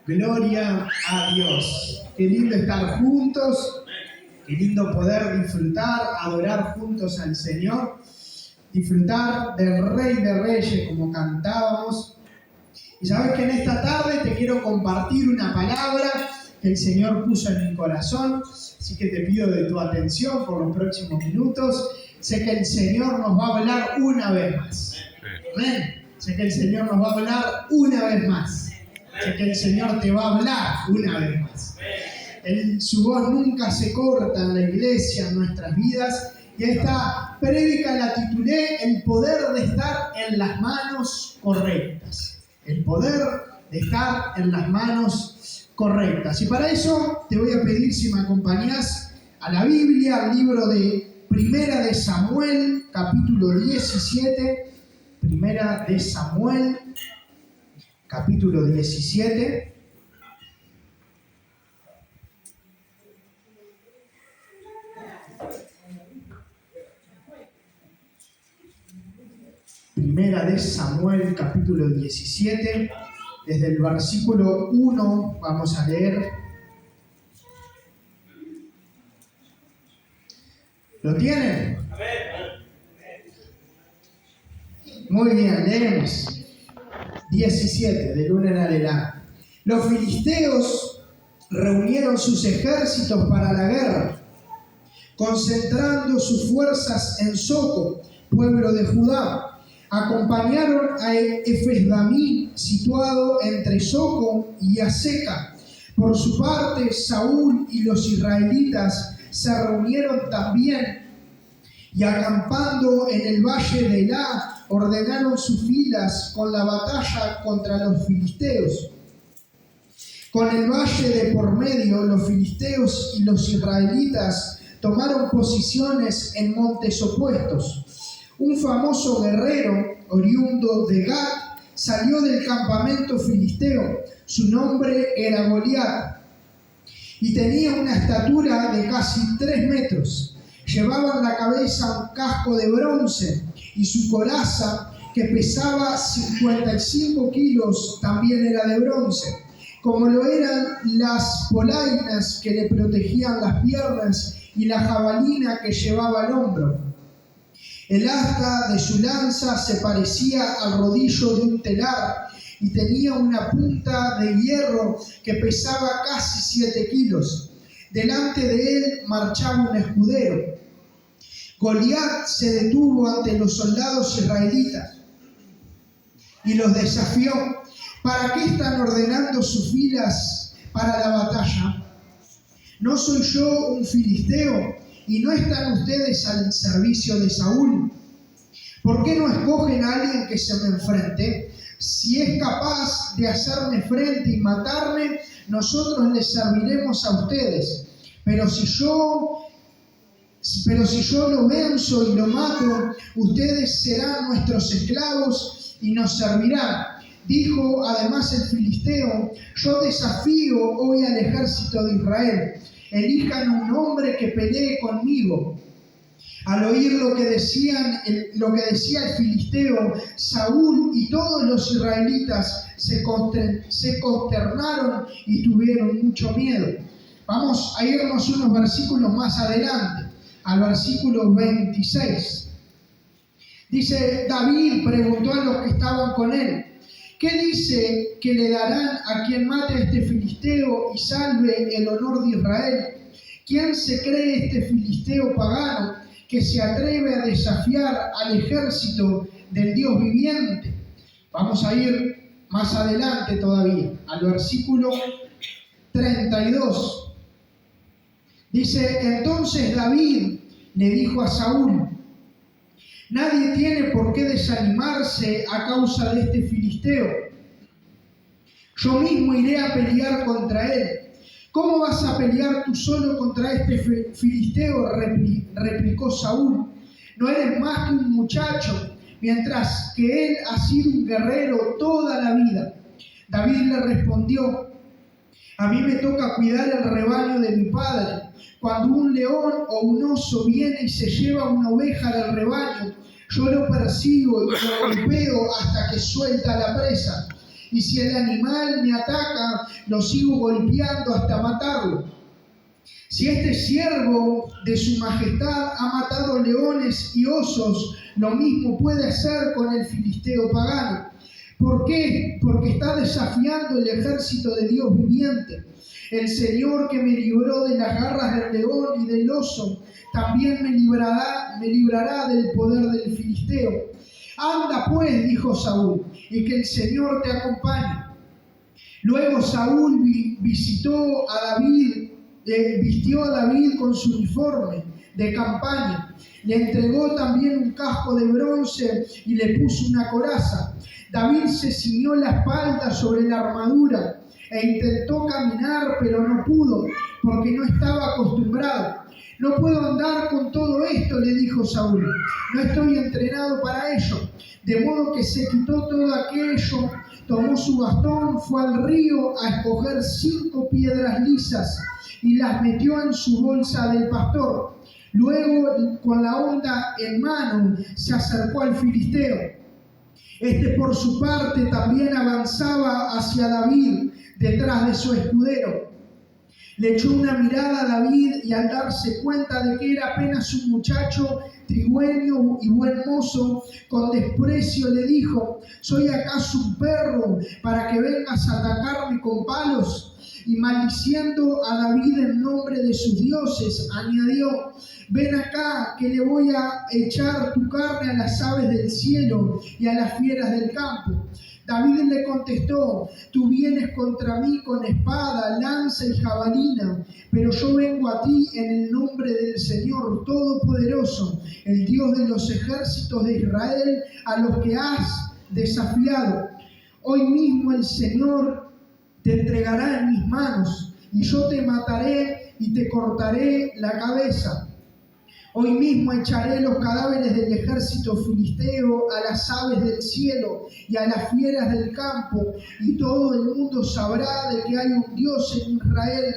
Gloria a Dios. Qué lindo estar juntos, qué lindo poder disfrutar, adorar juntos al Señor, disfrutar del Rey de Reyes como cantábamos. Y sabes que en esta tarde te quiero compartir una palabra que el Señor puso en mi corazón, así que te pido de tu atención por los próximos minutos. Sé que el Señor nos va a hablar una vez más. Amén. Sé que el Señor nos va a hablar una vez más. Sé que el Señor te va a hablar una vez más. Su voz nunca se corta en la iglesia, en nuestras vidas. Y esta prédica la titulé El poder de estar en las manos correctas. El poder de estar en las manos correctas. Y para eso te voy a pedir si me acompañás a la Biblia, al libro de Primera de Samuel, capítulo 17. Primera de Samuel, capítulo 17. Primera de Samuel, capítulo 17. Desde el versículo 1 vamos a leer. ¿Lo tienen? Muy bien, leemos. 17, del 1 en adelante. Los filisteos reunieron sus ejércitos para la guerra, concentrando sus fuerzas en Soco, pueblo de Judá. Acompañaron a Efes-Damí, situado entre Soco y Azeca. Por su parte, Saúl y los israelitas se reunieron también y acampando en el valle de Elá, ordenaron sus filas con la batalla contra los filisteos. Con el valle de por medio, los filisteos y los israelitas tomaron posiciones en montes opuestos. Un famoso guerrero, oriundo de Gat, salió del campamento filisteo. Su nombre era Goliat y tenía una estatura de casi 3 metros. Llevaba en la cabeza un casco de bronce y su coraza, que pesaba 55 kilos, también era de bronce, como lo eran las polainas que le protegían las piernas y la jabalina que llevaba al hombro. El asta de su lanza se parecía al rodillo de un telar y tenía una punta de hierro que pesaba casi 7 kilos. Delante de él marchaba un escudero. Goliat se detuvo ante los soldados israelitas y los desafió. ¿Para qué están ordenando sus filas para la batalla? ¿No soy yo un filisteo y no están ustedes al servicio de Saúl? ¿Por qué no escogen a alguien que se me enfrente? Si es capaz de hacerme frente y matarme, nosotros les serviremos a ustedes. Pero si yo lo venzo y lo mato, ustedes serán nuestros esclavos y nos servirán. Dijo además el filisteo: yo desafío hoy al ejército de Israel. Elijan un hombre que pelee conmigo. Al oír lo que decía el filisteo, Saúl y todos los israelitas se consternaron y tuvieron mucho miedo. Vamos a irnos unos versículos más adelante, al versículo 26. Dice: David preguntó a los que estaban con él: ¿qué dice que le darán a quien mate a este filisteo y salve el honor de Israel? ¿Quién se cree este filisteo pagano que se atreve a desafiar al ejército del Dios viviente? Vamos a ir más adelante todavía, al versículo 32. Dice: entonces David le dijo a Saúl: nadie tiene por qué desanimarse a causa de este filisteo. Yo mismo iré a pelear contra él. ¿Cómo vas a pelear tú solo contra este filisteo?, replicó Saúl. No eres más que un muchacho, mientras que él ha sido un guerrero toda la vida. David le respondió: a mí me toca cuidar el rebaño de mi padre. Cuando un león o un oso viene y se lleva una oveja del rebaño, Yo lo persigo y lo golpeo hasta que suelta la presa. Y si el animal me ataca, lo sigo golpeando hasta matarlo. Si este siervo de su majestad ha matado leones y osos, lo mismo puede hacer con el filisteo pagano. ¿Por qué? Porque está desafiando el ejército de Dios viviente. El Señor que me libró de las garras del león y del oso, también me librará del poder del filisteo. Anda pues, dijo Saúl, y que el Señor te acompañe. Luego Saúl vistió a David con su uniforme de campaña. Le entregó también un casco de bronce y le puso una coraza. David se ciñó la espalda sobre la armadura e intentó caminar, pero no pudo, porque no estaba acostumbrado. No puedo andar con todo esto, le dijo Saúl. No estoy entrenado para ello. De modo que se quitó todo aquello, tomó su bastón, fue al río a escoger 5 piedras lisas y las metió en su bolsa del pastor. Luego, con la honda en mano, se acercó al filisteo. Este, por su parte, también avanzaba hacia David detrás de su escudero. Le echó una mirada a David y al darse cuenta de que era apenas un muchacho trigüeño y buen mozo, con desprecio le dijo: ¿soy acaso un perro para que vengas a atacarme con palos? Y maldiciendo a David en nombre de sus dioses, añadió: ven acá, que le voy a echar tu carne a las aves del cielo y a las fieras del campo. David le contestó: tú vienes contra mí con espada, lanza y jabalina, pero yo vengo a ti en el nombre del Señor Todopoderoso, el Dios de los ejércitos de Israel, a los que has desafiado. Hoy mismo el Señor te entregará en mis manos, y yo te mataré y te cortaré la cabeza. Hoy mismo echaré los cadáveres del ejército filisteo a las aves del cielo y a las fieras del campo, y todo el mundo sabrá de que hay un Dios en Israel.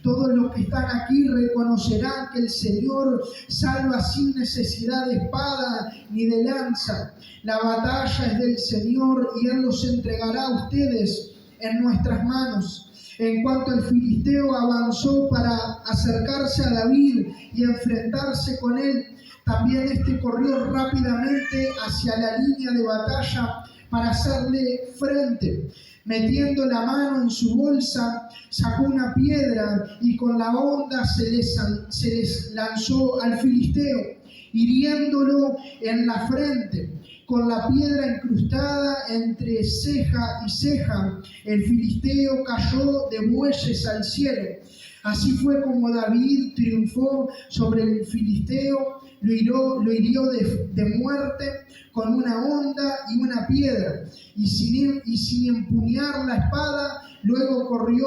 Todos los que están aquí reconocerán que el Señor salva sin necesidad de espada ni de lanza. La batalla es del Señor y Él los entregará a ustedes en nuestras manos. En cuanto el filisteo avanzó para acercarse a David y enfrentarse con él, también este corrió rápidamente hacia la línea de batalla para hacerle frente. Metiendo la mano en su bolsa, sacó una piedra y con la honda se les lanzó al filisteo, hiriéndolo en la frente. Con la piedra incrustada entre ceja y ceja, el filisteo cayó de bueyes al cielo. Así fue como David triunfó sobre el filisteo, lo hirió de muerte con una honda y una piedra, y sin empuñar la espada, luego corrió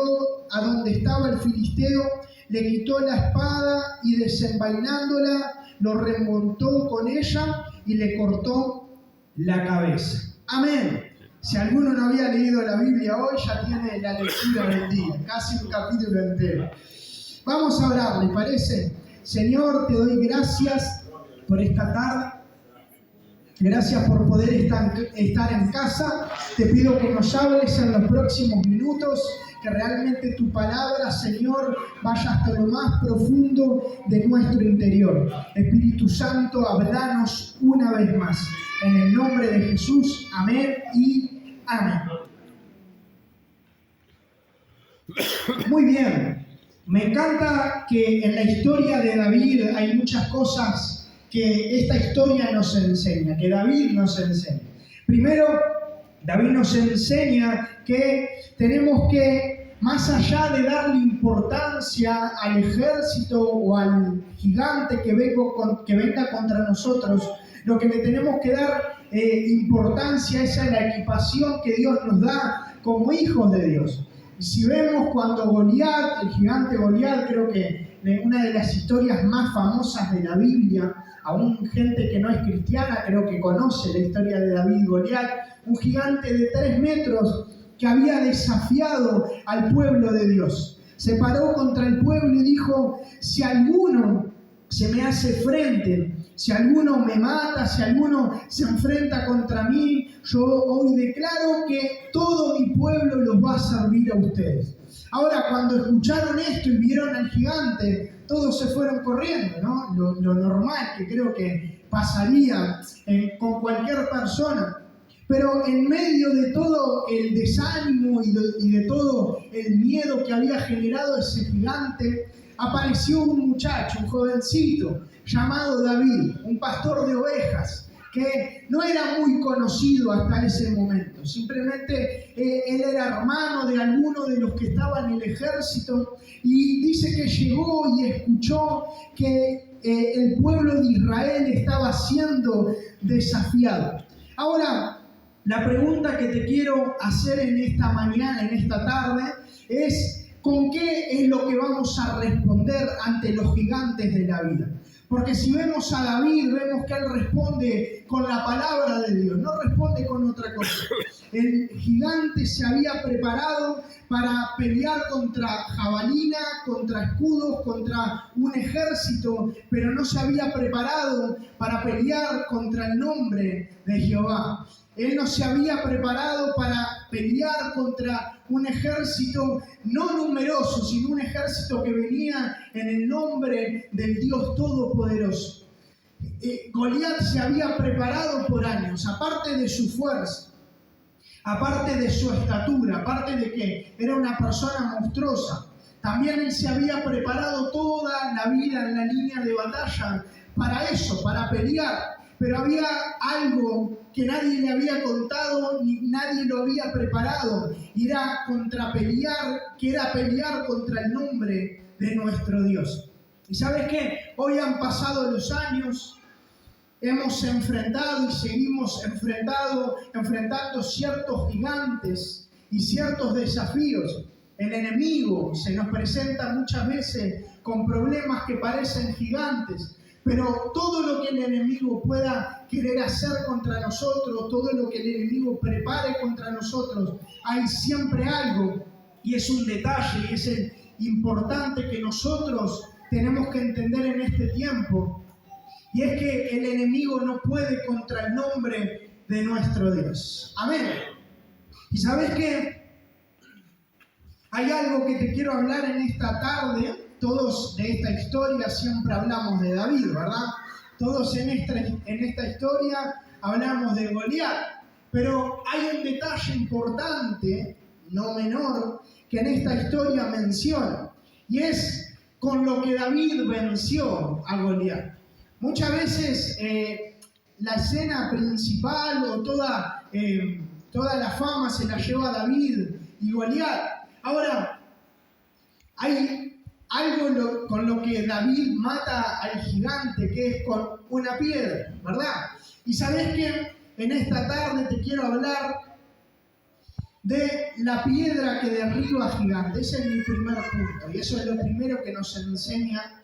a donde estaba el filisteo, le quitó la espada y desenvainándola, lo remontó con ella y le cortó la cabeza. Amén. Si alguno no había leído la Biblia hoy, ya tiene la lectura del día, casi un capítulo entero. Vamos a orar, ¿les parece? Señor, te doy gracias por esta tarde. Gracias por poder estar en casa. Te pido que nos hables en los próximos minutos, que realmente tu palabra, Señor, vaya hasta lo más profundo de nuestro interior. Espíritu Santo, háblanos una vez más. En el nombre de Jesús, amén y amén. Muy bien. Me encanta que en la historia de David hay muchas cosas que esta historia nos enseña, que David nos enseña. Primero, David nos enseña que tenemos que, más allá de darle importancia al ejército o al gigante que venga contra nosotros, lo que le tenemos que dar importancia es a la equipación que Dios nos da como hijos de Dios. Si vemos cuando Goliat, el gigante Goliat, creo que una de las historias más famosas de la Biblia, aún gente que no es cristiana creo que conoce la historia de David y Goliat, un gigante de 3 metros que había desafiado al pueblo de Dios. Se paró contra el pueblo y dijo: si alguno se me hace frente, si alguno me mata, si alguno se enfrenta contra mí, yo hoy declaro que todo mi pueblo los va a servir a ustedes. Ahora, cuando escucharon esto y vieron al gigante, todos se fueron corriendo, ¿no? Lo normal que creo que pasaría con cualquier persona. Pero en medio de todo el desánimo y de todo el miedo que había generado ese gigante, apareció un muchacho, un jovencito, llamado David, un pastor de ovejas, que no era muy conocido hasta ese momento. Simplemente él era hermano de alguno de los que estaban en el ejército, y dice que llegó y escuchó que el pueblo de Israel estaba siendo desafiado. Ahora, la pregunta que te quiero hacer en esta mañana, en esta tarde, es ¿con qué es lo que vamos a responder ante los gigantes de la vida? Porque si vemos a David, vemos que él responde con la palabra de Dios, no responde con otra cosa. El gigante se había preparado para pelear contra jabalina, contra escudos, contra un ejército, pero no se había preparado para pelear contra el nombre de Jehová. Él no se había preparado para pelear contra un ejército no numeroso, sino un ejército que venía en el nombre del Dios Todopoderoso. Goliat se había preparado por años, aparte de su fuerza, aparte de su estatura, aparte de que era una persona monstruosa. También él se había preparado toda la vida en la línea de batalla para eso, para pelear. Pero había algo que nadie le había contado ni nadie lo había preparado, y era pelear contra el nombre de nuestro Dios. ¿Y sabes qué? Hoy han pasado los años, hemos enfrentado y seguimos enfrentando ciertos gigantes y ciertos desafíos. El enemigo se nos presenta muchas veces con problemas que parecen gigantes. Pero todo lo que el enemigo pueda querer hacer contra nosotros, todo lo que el enemigo prepare contra nosotros, hay siempre algo, y es un detalle, y es el importante que nosotros tenemos que entender en este tiempo, y es que el enemigo no puede contra el nombre de nuestro Dios. Amén. ¿Y sabes qué? Hay algo que te quiero hablar en esta tarde. Todos de esta historia siempre hablamos de David, ¿verdad? Todos en esta historia hablamos de Goliat. Pero hay un detalle importante, no menor, que en esta historia menciona. Y es con lo que David venció a Goliat. Muchas veces la escena principal o toda la fama se la lleva David y Goliat. Ahora, hay algo con lo que David mata al gigante, que es con una piedra, ¿verdad? Y sabés que en esta tarde te quiero hablar de la piedra que derriba al gigante. Ese es mi primer punto, y eso es lo primero que nos enseña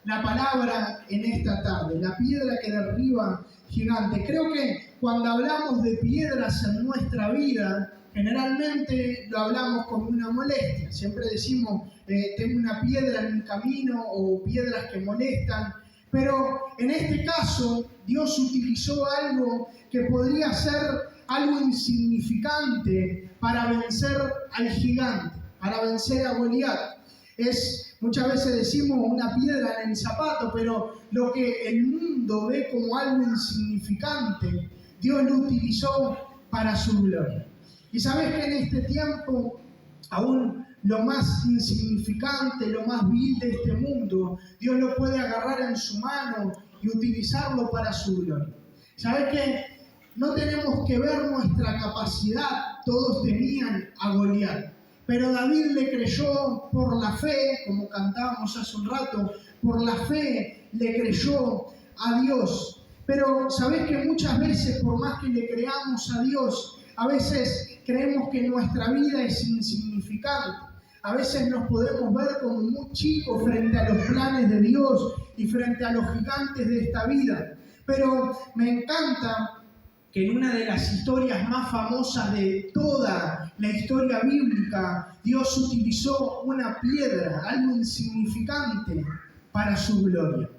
la palabra en esta tarde, la piedra que derriba gigante. Creo que cuando hablamos de piedras en nuestra vida, generalmente lo hablamos como una molestia. Siempre decimos, tengo una piedra en mi camino, o piedras que molestan. Pero en este caso, Dios utilizó algo que podría ser algo insignificante para vencer al gigante, para vencer a Goliat. Muchas veces decimos una piedra en el zapato, pero lo que el mundo ve como algo insignificante, Dios lo utilizó para su gloria. Y sabes que en este tiempo, aún lo más insignificante, lo más vil de este mundo, Dios lo puede agarrar en su mano y utilizarlo para su gloria. Sabes que no tenemos que ver nuestra capacidad. Todos tenían a Goliat, pero David le creyó por la fe, como cantábamos hace un rato, por la fe le creyó a Dios. Pero sabes que muchas veces, por más que le creamos a Dios, a veces creemos que nuestra vida es insignificante. A veces nos podemos ver como muy chicos frente a los planes de Dios y frente a los gigantes de esta vida. Pero me encanta que en una de las historias más famosas de toda la historia bíblica, Dios utilizó una piedra, algo insignificante, para su gloria.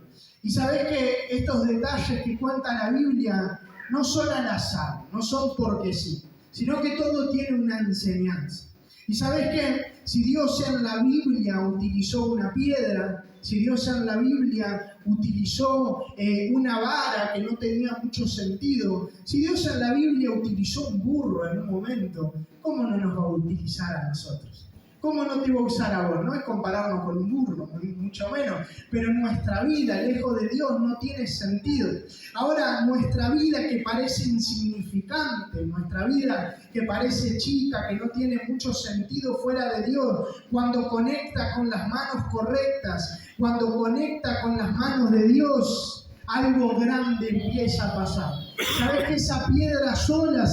Y sabés que estos detalles que cuenta la Biblia no son al azar, no son porque sí, sino que todo tiene una enseñanza. Y sabés que si Dios en la Biblia utilizó una piedra, si Dios en la Biblia utilizó una vara que no tenía mucho sentido, si Dios en la Biblia utilizó un burro en un momento, ¿cómo no nos va a utilizar a nosotros? ¿Cómo no te va a usar a vos? No es compararnos con un burro, mucho menos, pero nuestra vida, lejos de Dios, no tiene sentido. Ahora, nuestra vida que parece insignificante, nuestra vida que parece chica, que no tiene mucho sentido fuera de Dios, cuando conecta con las manos correctas, cuando conecta con las manos de Dios, algo grande empieza a pasar. ¿Sabes que esa piedra sola,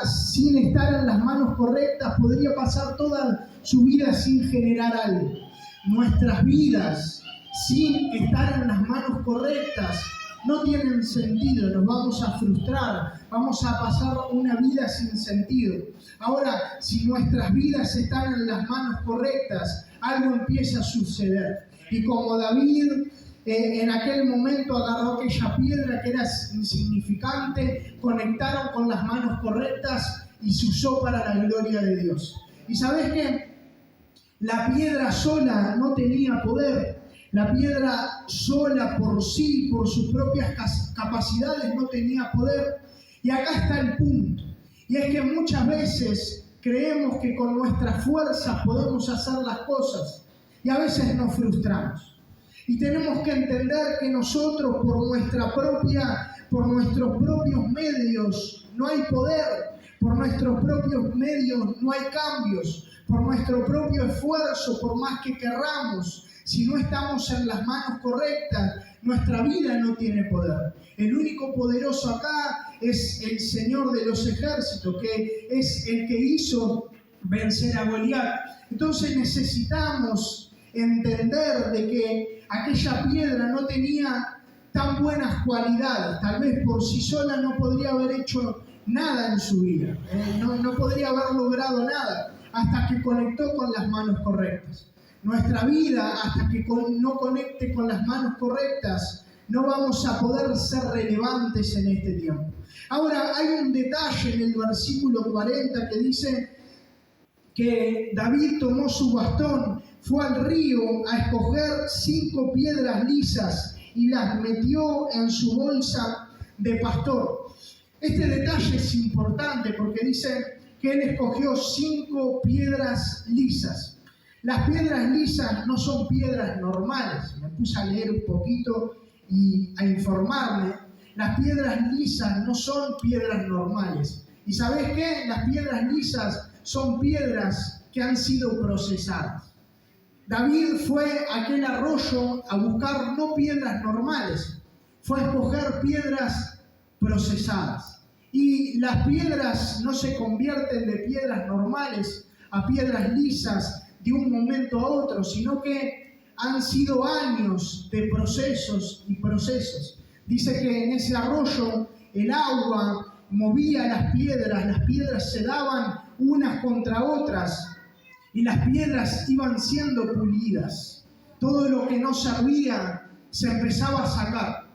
sin estar en las manos correctas, podría pasar toda su vida sin generar algo? Nuestras vidas, sin estar en las manos correctas, no tienen sentido, nos vamos a frustrar, vamos a pasar una vida sin sentido. Ahora, si nuestras vidas están en las manos correctas, algo empieza a suceder. Y como David en aquel momento agarró aquella piedra que era insignificante, conectaron con las manos correctas y se usó para la gloria de Dios. Y sabes que la piedra sola no tenía poder. La piedra sola por sí, por sus propias capacidades, no tenía poder. Y acá está el punto. Y es que muchas veces creemos que con nuestras fuerzas podemos hacer las cosas. Y a veces nos frustramos. Y tenemos que entender que nosotros por nuestros propios medios no hay poder, por nuestros propios medios no hay cambios, por nuestro propio esfuerzo, por más que querramos, si no estamos en las manos correctas, nuestra vida no tiene poder. El único poderoso acá es el Señor de los ejércitos, que es el que hizo vencer a Goliat. Entonces necesitamos entender de que aquella piedra no tenía tan buenas cualidades, tal vez por sí sola no podría haber hecho nada en su vida, no podría haber logrado nada hasta que conectó con las manos correctas. Nuestra vida, hasta que no conecte con las manos correctas, no vamos a poder ser relevantes en este tiempo. Ahora, hay un detalle en el versículo 40 que dice que David tomó su bastón, fue al río a escoger 5 piedras lisas y las metió en su bolsa de pastor. Este detalle es importante porque dice que él escogió 5 piedras lisas. Las piedras lisas no son piedras normales. Me puse a leer un poquito y a informarme. Las piedras lisas no son piedras normales. ¿Y sabés qué? Las piedras lisas son piedras que han sido procesadas. David fue a aquel arroyo a buscar no piedras normales, fue a escoger piedras procesadas. Y las piedras no se convierten de piedras normales a piedras lisas de un momento a otro, sino que han sido años de procesos y procesos. Dice que en ese arroyo el agua movía las piedras se daban unas contra otras y las piedras iban siendo pulidas. Todo lo que no servía se empezaba a sacar.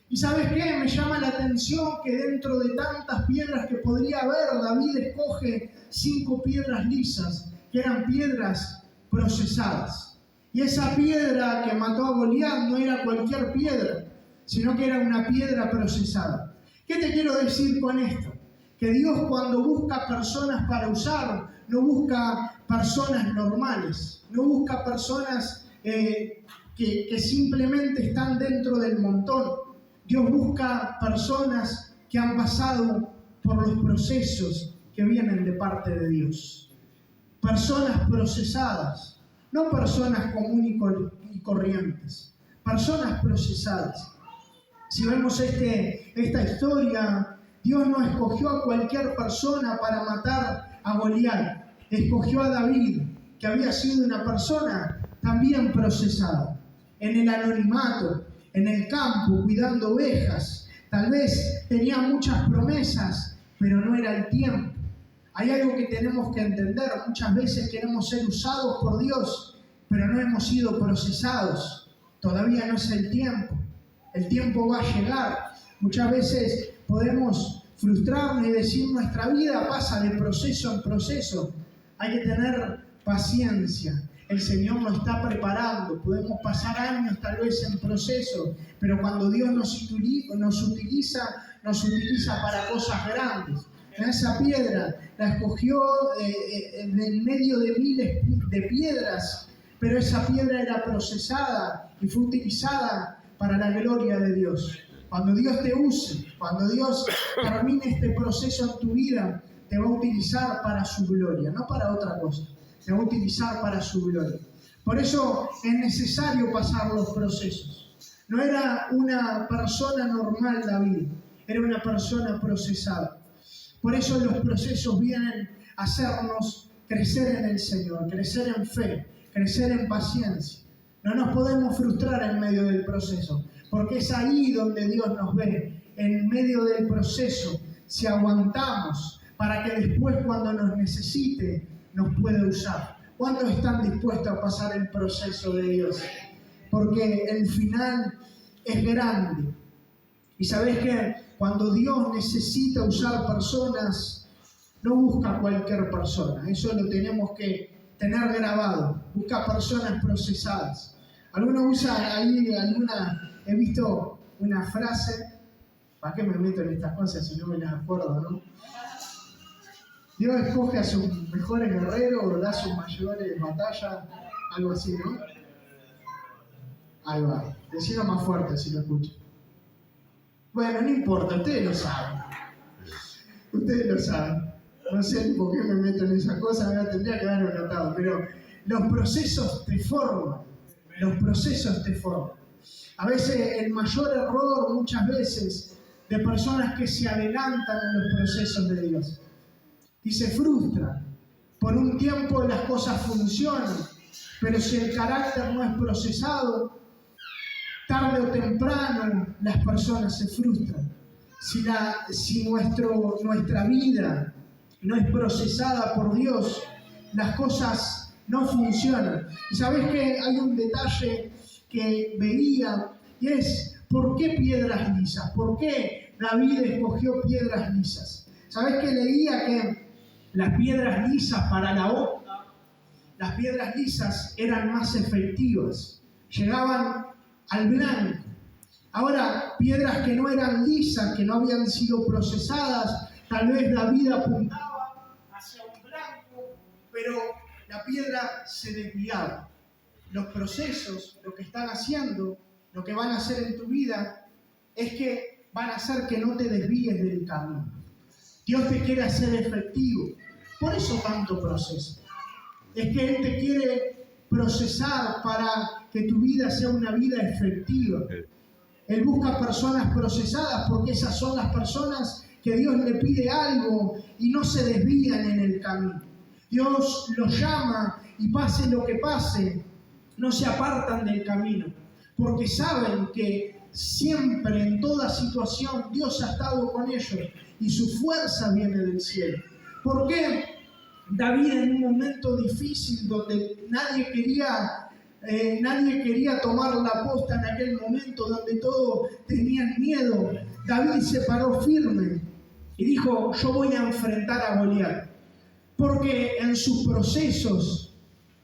¿Y sabes qué? Me llama la atención que dentro de tantas piedras que podría haber, David escoge 5 piedras lisas, que eran piedras procesadas. Y esa piedra que mató a Goliat no era cualquier piedra, sino que era una piedra procesada. ¿Qué te quiero decir con esto? Que Dios, cuando busca personas para usar, no busca personas normales, no busca personas que simplemente están dentro del montón. Dios busca personas que han pasado por los procesos que vienen de parte de Dios. Personas procesadas, no personas comunes y corrientes, personas procesadas. Si vemos esta historia, Dios no escogió a cualquier persona para matar a Goliat. Escogió a David, que había sido una persona también procesada. En el anonimato, en el campo, cuidando ovejas. Tal vez tenía muchas promesas, pero no era el tiempo. Hay algo que tenemos que entender. Muchas veces queremos ser usados por Dios, pero no hemos sido procesados. Todavía no es el tiempo. El tiempo va a llegar. Muchas veces podemos frustrarnos y decir nuestra vida pasa de proceso en proceso. Hay que tener paciencia. El Señor nos está preparando. Podemos pasar años tal vez en proceso, pero cuando Dios nos utiliza para cosas grandes. Esa piedra la escogió en medio de miles de piedras, pero esa piedra era procesada y fue utilizada para la gloria de Dios. Cuando Dios te use, cuando Dios termine este proceso en tu vida, te va a utilizar para su gloria, no para otra cosa. Te va a utilizar para su gloria. Por eso es necesario pasar los procesos. No era una persona normal David, era una persona procesada. Por eso los procesos vienen a hacernos crecer en el Señor, crecer en fe, crecer en paciencia. No nos podemos frustrar en medio del proceso, porque es ahí donde Dios nos ve, en medio del proceso, si aguantamos para que después cuando nos necesite, nos pueda usar. ¿Cuántos están dispuestos a pasar el proceso de Dios? Porque el final es grande. Y sabés que cuando Dios necesita usar personas, no busca cualquier persona. Eso lo tenemos que tener grabado. Busca personas procesadas. Algunos usan ahí he visto una frase, ¿para qué me meto en estas cosas si no me las acuerdo, no? Dios escoge a sus mejores guerreros o da sus mayores batallas, algo así, ¿no? Ahí va. Decilo más fuerte si lo escuchan. Bueno, no importa, ustedes lo saben. Ustedes lo saben. No sé por qué me meto en esas cosas, me tendría que haberlo notado, pero los procesos te forman. Los procesos te forman. A veces el mayor error, muchas veces, de personas que se adelantan en los procesos de Dios y se frustran. Por un tiempo las cosas funcionan, pero si el carácter no es procesado, tarde o temprano las personas se frustran. Si nuestra vida no es procesada por Dios, las cosas no funcionan. Y sabés que hay un detalle que veía, y es ¿por qué piedras lisas? ¿Por qué David escogió piedras lisas? ¿Sabés que leía que las piedras lisas para la obra, las piedras lisas eran más efectivas, llegaban al blanco? Ahora, piedras que no eran lisas, que no habían sido procesadas, tal vez David apuntaba hacia un blanco, pero la piedra se desviaba. Los procesos, lo que están haciendo, lo que van a hacer en tu vida, es que van a hacer que no te desvíes del camino. Dios te quiere hacer efectivo. Por eso tanto proceso. Es que Él te quiere procesar para que tu vida sea una vida efectiva. Él busca personas procesadas porque esas son las personas que Dios le pide algo y no se desvían en el camino. Dios los llama y pase lo que pase, no se apartan del camino, porque saben que siempre, en toda situación, Dios ha estado con ellos y su fuerza viene del cielo. ¿Por qué David, en un momento difícil donde nadie quería tomar la posta en aquel momento, donde todos tenían miedo, David se paró firme y dijo: yo voy a enfrentar a Goliat? Porque en sus procesos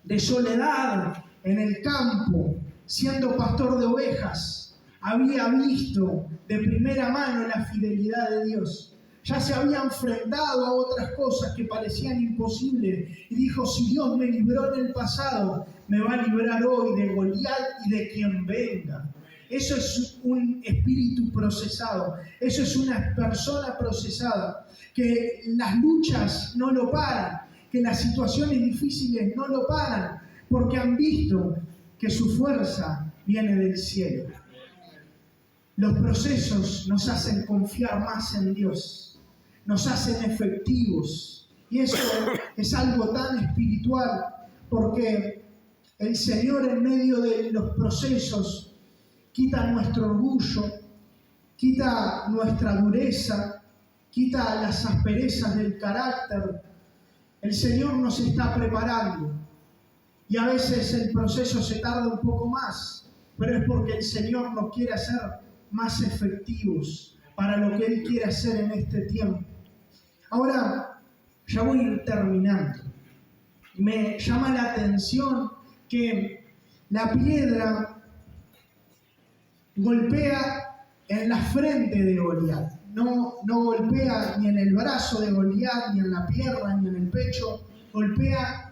de soledad en el campo, siendo pastor de ovejas, había visto de primera mano la fidelidad de Dios. Ya se había enfrentado a otras cosas que parecían imposibles y dijo: si Dios me libró en el pasado, me va a librar hoy de Goliat y de quien venga. Eso es un espíritu procesado, eso es una persona procesada, que las luchas no lo paran, que las situaciones difíciles no lo paran, porque han visto que su fuerza viene del cielo. Los procesos nos hacen confiar más en Dios, nos hacen efectivos, y eso es algo tan espiritual, porque el Señor, en medio de los procesos, quita nuestro orgullo, quita nuestra dureza, quita las asperezas del carácter. El Señor nos está preparando y a veces el proceso se tarda un poco más, pero es porque el Señor nos quiere hacer más efectivos para lo que Él quiere hacer en este tiempo. Ahora, ya voy a ir terminando. Me llama la atención que la piedra golpea en la frente de Goliat. No golpea ni en el brazo de Goliat, ni en la pierna, ni en el pecho. Golpea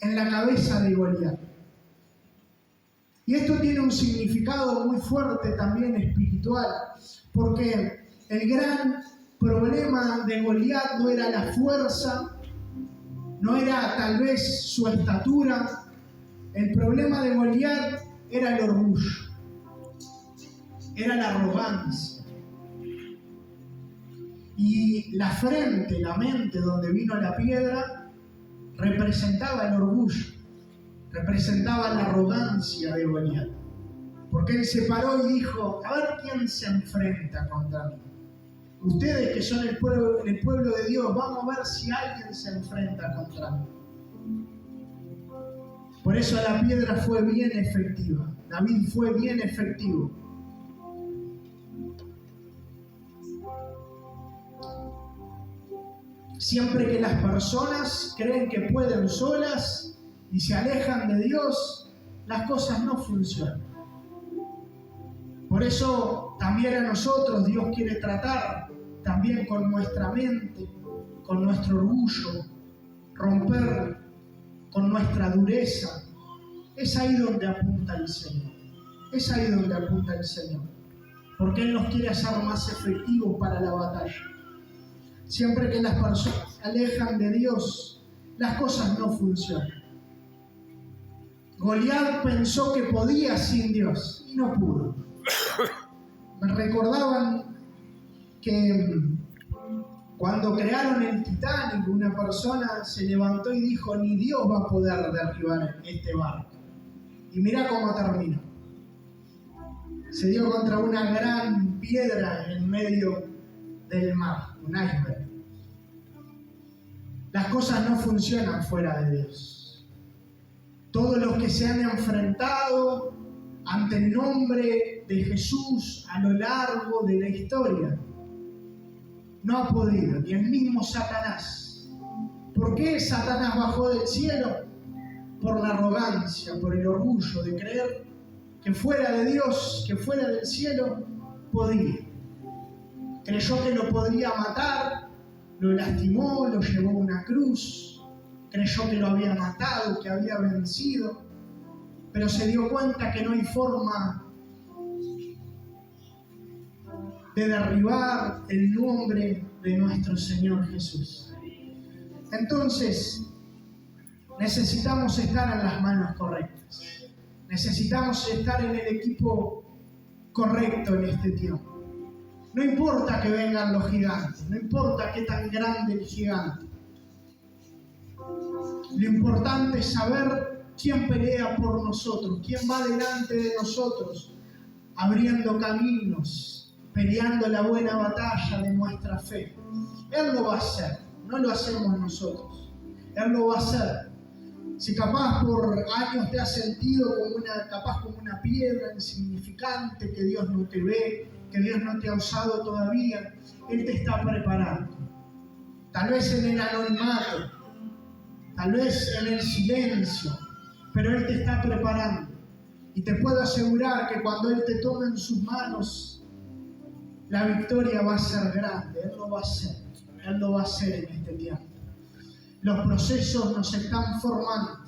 en la cabeza de Goliat. Y esto tiene un significado muy fuerte también espiritual, porque el gran problema de Goliat no era la fuerza, no era tal vez su estatura. El problema de Goliat era el orgullo, era la arrogancia. Y la frente, la mente donde vino la piedra, representaba el orgullo, representaba la arrogancia de Goliat. Porque él se paró y dijo: a ver quién se enfrenta contra mí. Ustedes que son el pueblo de Dios, vamos a ver si alguien se enfrenta contra mí. Por eso la piedra fue bien efectiva. David fue bien efectivo. Siempre que las personas creen que pueden solas y se alejan de Dios, las cosas no funcionan. Por eso también a nosotros Dios quiere tratar también con nuestra mente, con nuestro orgullo, romper con nuestra dureza. Es ahí donde apunta el Señor. Es ahí donde apunta el Señor. Porque Él nos quiere hacer más efectivos para la batalla. Siempre que las personas se alejan de Dios, las cosas no funcionan. Goliat pensó que podía sin Dios y no pudo. Me recordaban que cuando crearon el Titanic, una persona se levantó y dijo: ni Dios va a poder derribar este barco. Y mira cómo terminó. Se dio contra una gran piedra en medio del mar, un iceberg. Las cosas no funcionan fuera de Dios. Todos los que se han enfrentado ante el nombre de Jesús a lo largo de la historia, no ha podido, ni el mismo Satanás. ¿Por qué Satanás bajó del cielo? Por la arrogancia, por el orgullo de creer que fuera de Dios, que fuera del cielo, podía. Creyó que lo podría matar, lo lastimó, lo llevó a una cruz, creyó que lo había matado, que había vencido, pero se dio cuenta que no hay forma de derribar el nombre de nuestro Señor Jesús. Entonces, necesitamos estar en las manos correctas. Necesitamos estar en el equipo correcto en este tiempo. No importa que vengan los gigantes, no importa qué tan grande el gigante. Lo importante es saber quién pelea por nosotros, quién va delante de nosotros, abriendo caminos, peleando la buena batalla de nuestra fe. Él lo va a hacer, no lo hacemos nosotros. Él lo va a hacer. Si capaz por años te has sentido como una piedra insignificante, que Dios no te ve, que Dios no te ha usado todavía, Él te está preparando. Tal vez en el anonimato, tal vez en el silencio, pero Él te está preparando. Y te puedo asegurar que cuando Él te tome en sus manos, la victoria va a ser grande. Él lo va a hacer. Él lo va a hacer en este tiempo. Los procesos nos están formando.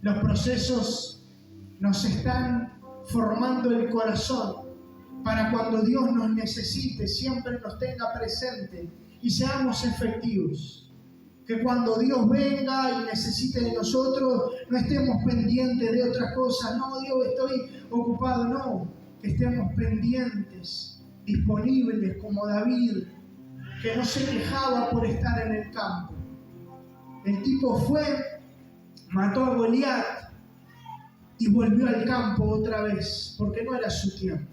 Los procesos nos están formando el corazón para cuando Dios nos necesite, siempre nos tenga presente y seamos efectivos. Que cuando Dios venga y necesite de nosotros, no estemos pendientes de otras cosas. No, Dios, estoy ocupado. No, que estemos pendientes, disponibles como David, que no se quejaba por estar en el campo. El tipo fue, mató a Goliat y volvió al campo otra vez, porque no era su tiempo.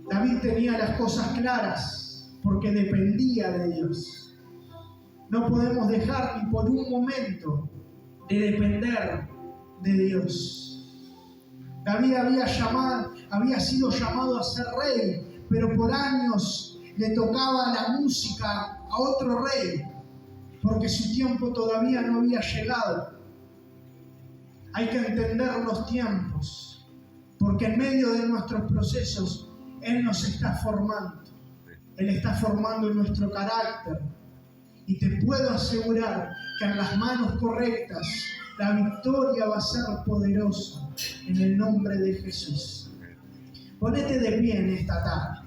David tenía las cosas claras, porque dependía de Dios. No podemos dejar ni por un momento de depender de Dios. David había sido llamado a ser rey, pero por años le tocaba la música a otro rey, porque su tiempo todavía no había llegado. Hay que entender los tiempos, porque en medio de nuestros procesos Él nos está formando. Él está formando nuestro carácter. Y te puedo asegurar que en las manos correctas la victoria va a ser poderosa en el nombre de Jesús. Ponete de pie en esta tarde.